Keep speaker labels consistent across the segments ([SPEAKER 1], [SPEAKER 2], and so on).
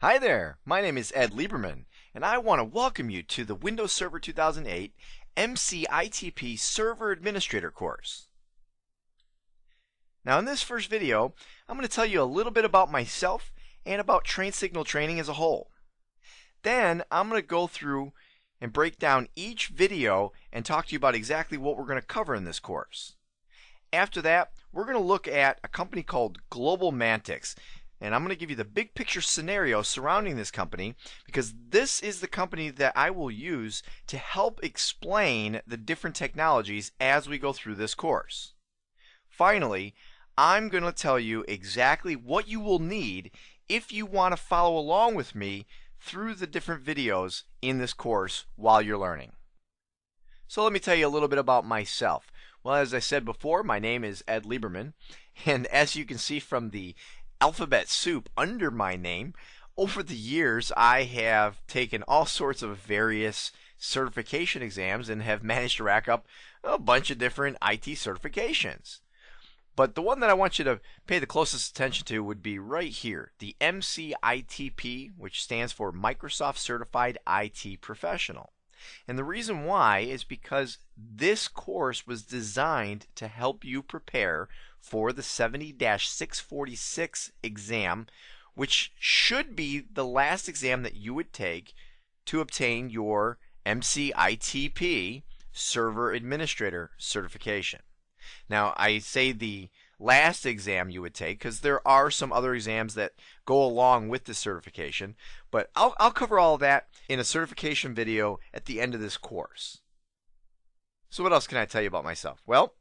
[SPEAKER 1] Hi there, my name is Ed Lieberman, and I want to welcome you to the Windows Server 2008 MCITP Server Administrator course. Now in this first video, I'm going to tell you a little bit about myself and about train signal training as a whole. Then I'm going to go through and break down each video and talk to you about exactly what we're going to cover in this course. After that, we're going to look at a company called Global Mantix. And I'm going to give you the big picture scenario surrounding this company because this is the company that I will use to help explain the different technologies as we go through this course. Finally, I'm going to tell you exactly what you will need if you want to follow along with me through the different videos in this course while you're learning. So let me tell you a little bit about myself. Well, as I said before, my name is Ed Lieberman, and as you can see from the alphabet soup under my name, over the years I have taken all sorts of various certification exams and have managed to rack up a bunch of different IT certifications. But the one that I want you to pay the closest attention to would be right here, the MCITP, which stands for Microsoft Certified IT Professional. And the reason why is because this course was designed to help you prepare for the 70-646 exam, which should be the last exam that you would take to obtain your MCITP Server Administrator certification. Now, I say the last exam you would take because there are some other exams that go along with the certification, but I'll cover all of that in a certification video at the end of this course. So what else can I tell you about myself? Well,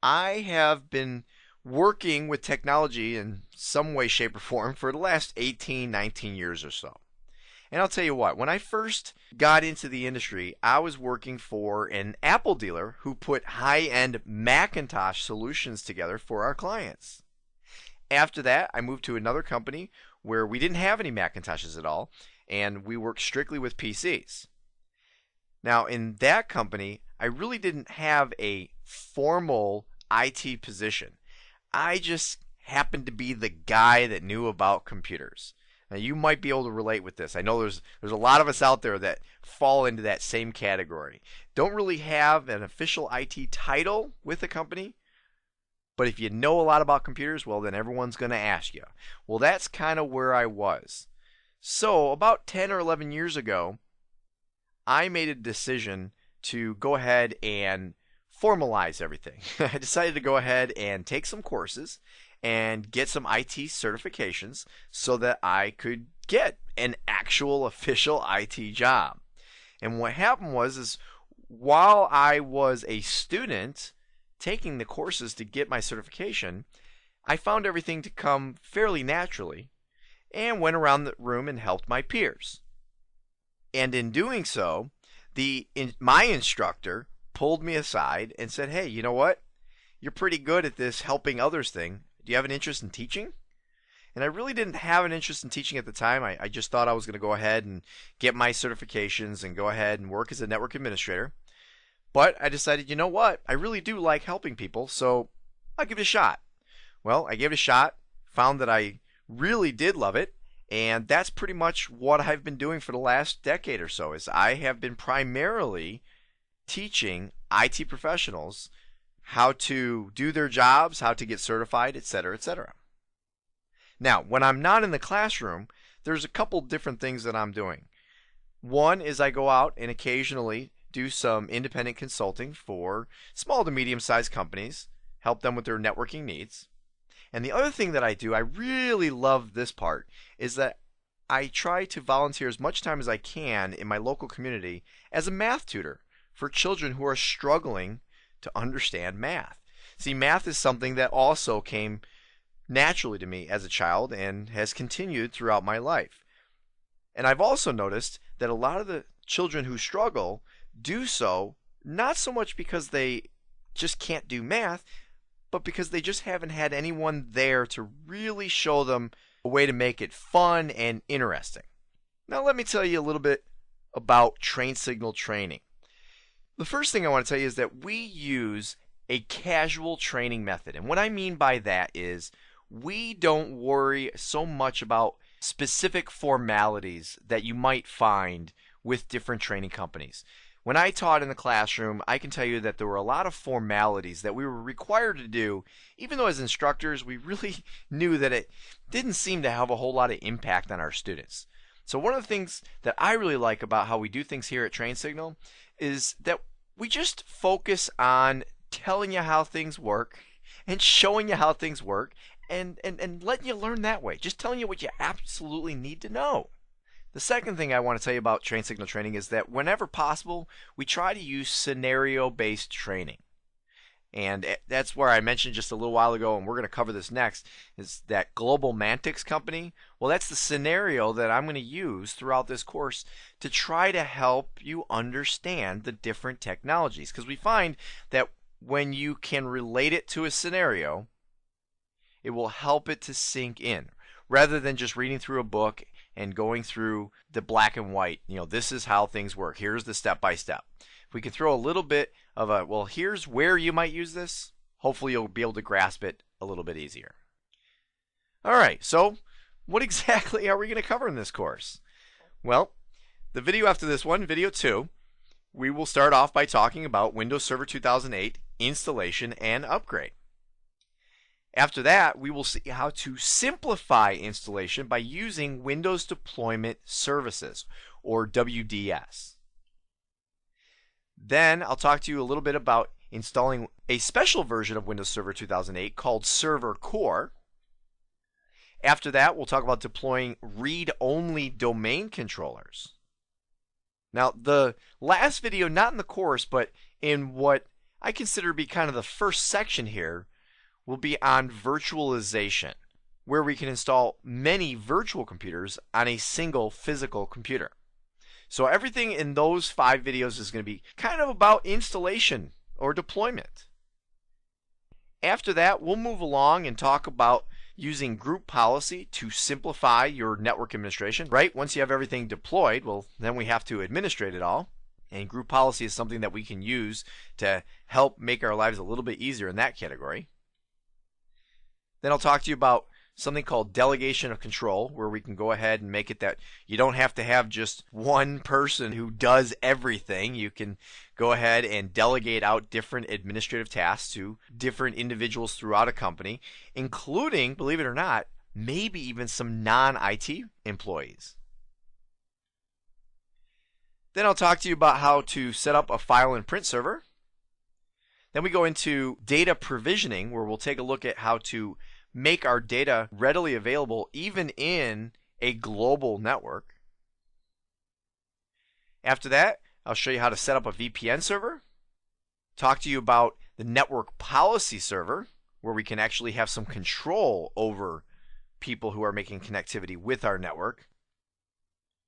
[SPEAKER 1] I have been working with technology in some way, shape, or form for the last 18, 19 years or so. And I'll tell you what, when I first got into the industry, I was working for an Apple dealer who put high-end Macintosh solutions together for our clients. After that, I moved to another company where we didn't have any Macintoshes at all, and we worked strictly with PCs. Now, in that company, I really didn't have a formal IT position. I just happened to be the guy that knew about computers. Now, you might be able to relate with this. I know there's a lot of us out there that fall into that same category. Don't really have an official IT title with the company, but if you know a lot about computers, well, then everyone's going to ask you. Well, that's kind of where I was. So about 10 or 11 years ago, I made a decision to go ahead and formalize everything. I decided to go ahead and take some courses and get some IT certifications so that I could get an actual official IT job. And what happened was while I was a student taking the courses to get my certification, I found everything to come fairly naturally and went around the room and helped my peers. And in doing so, my instructor pulled me aside and said, "Hey, you know what? You're pretty good at this helping others thing. Do you have an interest in teaching?" And I really didn't have an interest in teaching at the time. I just thought I was going to go ahead and get my certifications and go ahead and work as a network administrator. But I decided, you know what? I really do like helping people, so I'll give it a shot. Well, I gave it a shot, found that I really did love it, and that's pretty much what I've been doing for the last decade or so, is I have been primarily teaching IT professionals how to do their jobs, how to get certified, etc., etc. Now, when I'm not in the classroom, there's a couple different things that I'm doing. One is I go out and occasionally do some independent consulting for small to medium-sized companies, help them with their networking needs. And the other thing that I do, I really love this part, is that I try to volunteer as much time as I can in my local community as a math tutor for children who are struggling to understand math. See, math is something that also came naturally to me as a child and has continued throughout my life. And I've also noticed that a lot of the children who struggle do so not so much because they just can't do math, but because they just haven't had anyone there to really show them a way to make it fun and interesting. Now let me tell you a little bit about train signal training. The first thing I want to tell you is that we use a casual training method. And what I mean by that is we don't worry so much about specific formalities that you might find with different training companies. When I taught in the classroom, I can tell you that there were a lot of formalities that we were required to do, even though as instructors we really knew that it didn't seem to have a whole lot of impact on our students. So one of the things that I really like about how we do things here at TrainSignal is that we just focus on telling you how things work and showing you how things work and letting you learn that way. Just telling you what you absolutely need to know. The second thing I want to tell you about TrainSignal training is that whenever possible, we try to use scenario-based training. And that's where I mentioned just a little while ago, and we're going to cover this next, is that Global Mantix company. Well, that's the scenario that I'm going to use throughout this course to try to help you understand the different technologies. Because we find that when you can relate it to a scenario, it will help it to sink in, rather than just reading through a book and going through the black and white. This is how things work. Here's the step by step. If we can throw a little bit of a, well, here's where you might use this, hopefully you'll be able to grasp it a little bit easier. All right, so what exactly are we going to cover in this course? Well, the video after this one, video 2, we will start off by talking about Windows Server 2008 installation and upgrade. After that, we will see how to simplify installation by using Windows Deployment Services, or WDS. Then I'll talk to you a little bit about installing a special version of Windows Server 2008 called Server Core. After that, we'll talk about deploying read-only domain controllers. Now, the last video, not in the course, but in what I consider to be kind of the first section here, will be on virtualization, where we can install many virtual computers on a single physical computer. So everything in those 5 videos is going to be kind of about installation or deployment. After that, we'll move along and talk about using group policy to simplify your network administration. Right? Once you have everything deployed, well, then we have to administrate it all. And group policy is something that we can use to help make our lives a little bit easier in that category. Then I'll talk to you about something called delegation of control, where we can go ahead and make it that you don't have to have just one person who does everything. You can go ahead and delegate out different administrative tasks to different individuals throughout a company, including, believe it or not, maybe even some non-IT employees. Then I'll talk to you about how to set up a file and print server. Then we go into data provisioning, where we'll take a look at how to make our data readily available even in a global network. After that, I'll show you how to set up a VPN server, talk to you about the network policy server, where we can actually have some control over people who are making connectivity with our network.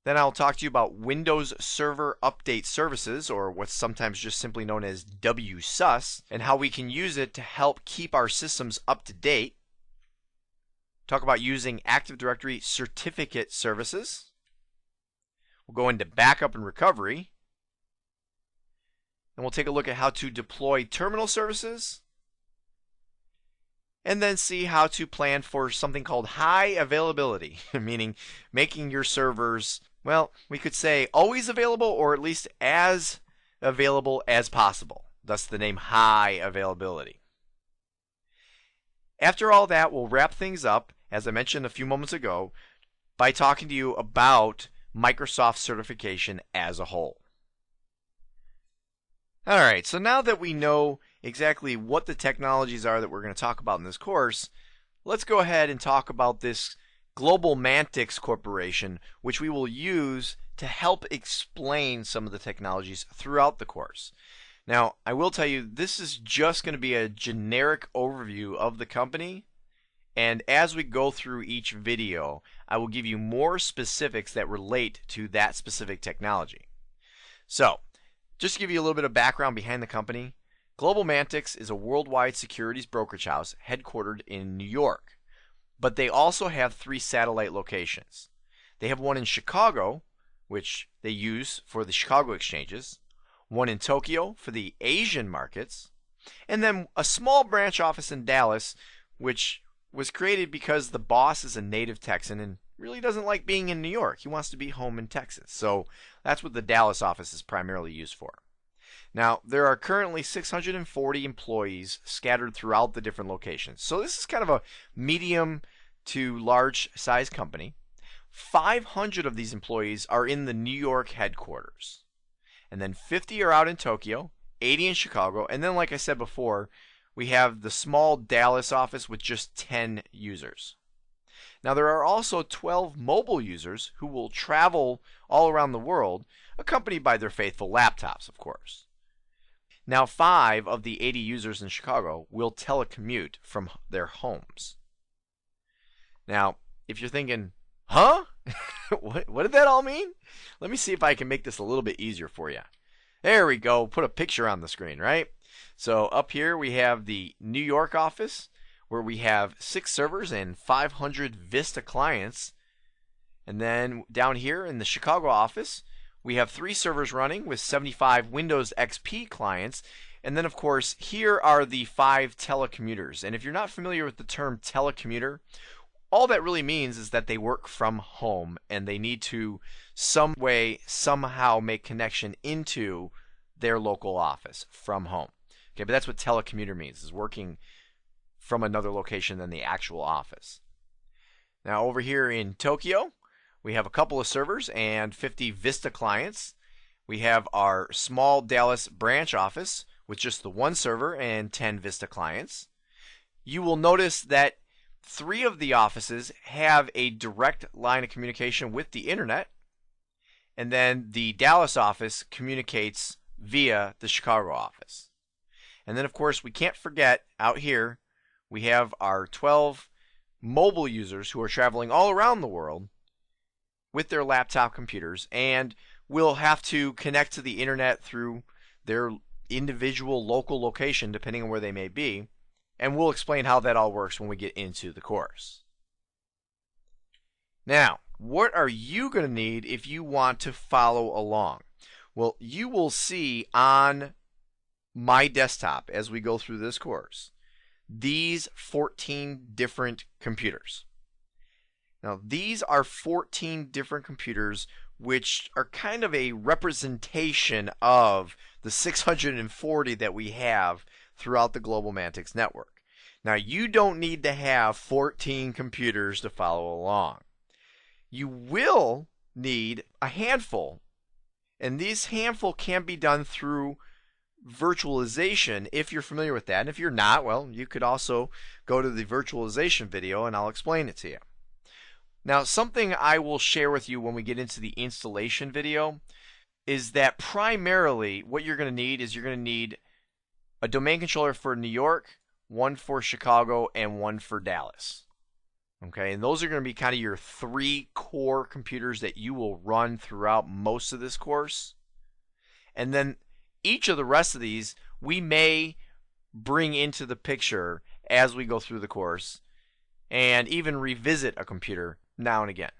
[SPEAKER 1] Then I'll talk to you about Windows Server Update Services, or what's sometimes just simply known as WSUS, and how we can use it to help keep our systems up to date. Talk about using Active Directory certificate services. We'll go into backup and recovery. And we'll take a look at how to deploy terminal services. And then see how to plan for something called high availability, meaning making your servers, well, we could say always available, or at least as available as possible. Thus the name high availability. After all that, we'll wrap things up, as I mentioned a few moments ago, by talking to you about Microsoft certification as a whole. Alright, so now that we know exactly what the technologies are that we're going to talk about in this course, let's go ahead and talk about this Global Mantix Corporation, which we will use to help explain some of the technologies throughout the course. Now, I will tell you, this is just going to be a generic overview of the company, and as we go through each video, I will give you more specifics that relate to that specific technology. So, just to give you a little bit of background behind the company, Global Mantix is a worldwide securities brokerage house headquartered in New York, but they also have 3 satellite locations. They have one in Chicago, which they use for the Chicago exchanges, one in Tokyo for the Asian markets, and then a small branch office in Dallas, which was created because the boss is a native Texan and really doesn't like being in New York. He wants to be home in Texas. So that's what the Dallas office is primarily used for. Now, there are currently 640 employees scattered throughout the different locations. So this is kind of a medium to large size company. 500 of these employees are in the New York headquarters. And then 50 are out in Tokyo, 80 in Chicago, and then like I said before, we have the small Dallas office with just 10 users. Now there are also 12 mobile users who will travel all around the world, accompanied by their faithful laptops, of course. Now 5 of the 80 users in Chicago will telecommute from their homes. Now, if you're thinking, huh? What did that all mean? Let me see if I can make this a little bit easier for you. There we go. Put a picture on the screen, right? So up here we have the New York office where we have 6 servers and 500 Vista clients. And then down here in the Chicago office, we have 3 servers running with 75 Windows XP clients. And then, of course, here are the 5 telecommuters. And if you're not familiar with the term telecommuter, all that really means is that they work from home and they need to some way, somehow make connection into their local office from home. Okay, but that's what telecommuter means, is working from another location than the actual office. Now over here in Tokyo, we have a couple of servers and 50 Vista clients. We have our small Dallas branch office with just the 1 server and 10 Vista clients. You will notice that 3 of the offices have a direct line of communication with the internet, and then the Dallas office communicates via the Chicago office. And then, of course, we can't forget out here we have our 12 mobile users who are traveling all around the world with their laptop computers and will have to connect to the internet through their individual local location, depending on where they may be. And we'll explain how that all works when we get into the course. Now, what are you going to need if you want to follow along? Well, you will see on my desktop as we go through this course these 14 different computers. Now, these are 14 different computers which are kind of a representation of the 640 that we have throughout the Global Mantics network. Now, you don't need to have 14 computers to follow along. You will need a handful, and this handful can be done through virtualization if you're familiar with that. And if you're not, well, you could also go to the virtualization video and I'll explain it to you. Now, something I will share with you when we get into the installation video is that primarily what you're going to need is you're going to need a domain controller for New York, 1 for Chicago, and 1 for Dallas. Okay, and those are going to be kind of your 3 core computers that you will run throughout most of this course. And then each of the rest of these we may bring into the picture as we go through the course and even revisit a computer now and again.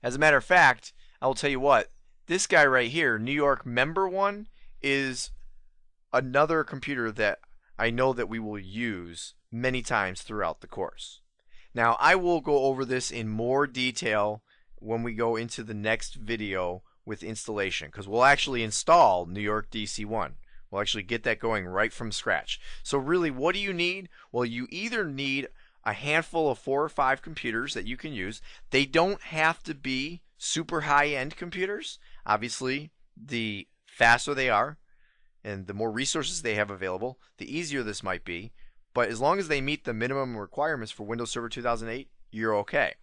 [SPEAKER 1] As a matter of fact, I will tell you what, this guy right here, New York Member 1, is another computer that I know that we will use many times throughout the course. Now, I will go over this in more detail when we go into the next video with installation, because we'll actually install New York DC1. We'll actually get that going right from scratch. So really, what do you need? Well, you either need a handful of 4 or 5 computers that you can use. They don't have to be super high-end computers. Obviously, the faster they are and the more resources they have available, the easier this might be. But as long as they meet the minimum requirements for Windows Server 2008, you're okay.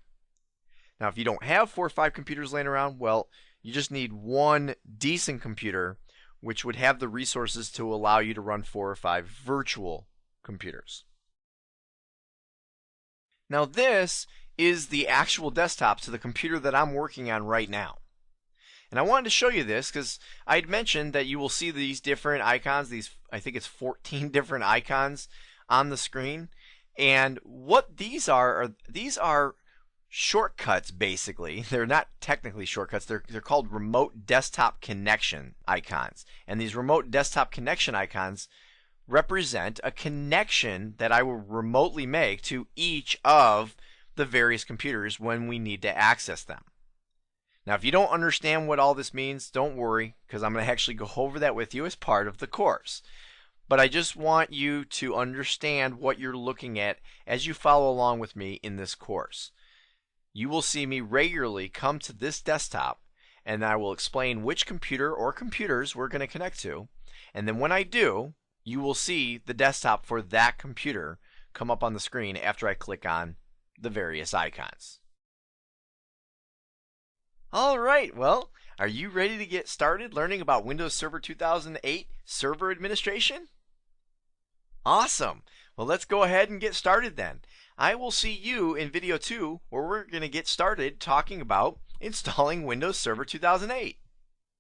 [SPEAKER 1] Now, if you don't have 4 or 5 computers laying around, well, you just need 1 decent computer which would have the resources to allow you to run 4 or 5 virtual computers. Now, this is the actual desktop to the computer that I'm working on right now. And I wanted to show you this because I had mentioned that you will see these different icons, I think it's 14 different icons on the screen. And what these are shortcuts, basically. They're not technically shortcuts. They're called remote desktop connection icons. And these remote desktop connection icons represent a connection that I will remotely make to each of the various computers when we need to access them. Now, if you don't understand what all this means, don't worry, because I'm going to actually go over that with you as part of the course. But I just want you to understand what you're looking at as you follow along with me in this course. You will see me regularly come to this desktop, and I will explain which computer or computers we're going to connect to. And then when I do, you will see the desktop for that computer come up on the screen after I click on the various icons. Alright, well, are you ready to get started learning about Windows Server 2008 server administration? Awesome! Well, let's go ahead and get started then. I will see you in video 2 where we're going to get started talking about installing Windows Server 2008.